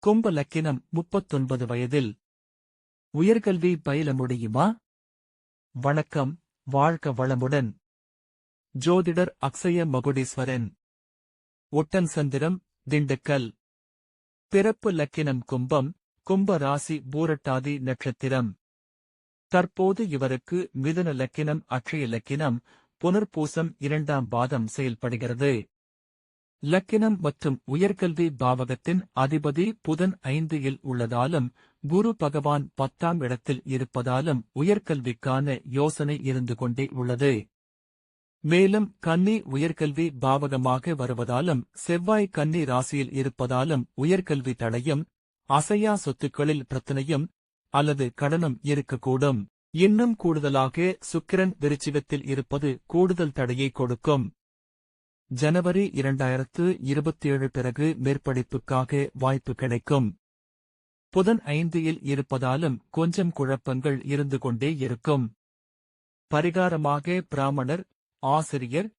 கும்ப லக்கினம் 39 வயதில் உயர்கல்வி பயில முடியுமா? வணக்கம், வாழ்க வளமுடன். ஜோதிடர் அக்ஷய மகுடீஸ்வரன், ஒட்டன்சந்திரம், திண்டுக்கல். பிறப்பு லக்கினம் கும்பம், கும்ப ராசி பூரட்டாதி நட்சத்திரம். தற்போது இவருக்கு மிதுன லக்கினம் அட்சய லக்கினம் புனர்பூசம் 2ஆம் பாதம் செயல்படுகிறது. லக்கினம் மற்றும் உயர்கல்வி பாவகத்தின் அதிபதி புதன் 5 உள்ளதாலும் குரு பகவான் 10ஆம் இடத்தில் இருப்பதாலும் உயர்கல்விக்கான யோசனை இருந்து கொண்டே உள்ளது. மேலும் கன்னி உயர்கல்வி பாவகமாக வருவதாலும் செவ்வாய் கன்னி ராசியில் இருப்பதாலும் உயர்கல்வி தடையும், அசையா சொத்துக்களில் பிரச்சனையும் அல்லது கடனும் இருக்கக்கூடும். இன்னும் கூடுதலாக சுக்கிரன் விருச்சிகத்தில் இருப்பது கூடுதல் தடையை கொடுக்கும். ஜனவரி 2027 பிறகு மேற்படிப்புக்காக வாய்ப்பு கிடைக்கும். புதன் 5 இருப்பதாலும் கொஞ்சம் குழப்பங்கள் இருந்து கொண்டே இருக்கும். பரிகாரமாக பிராமணர், ஆசிரியர்,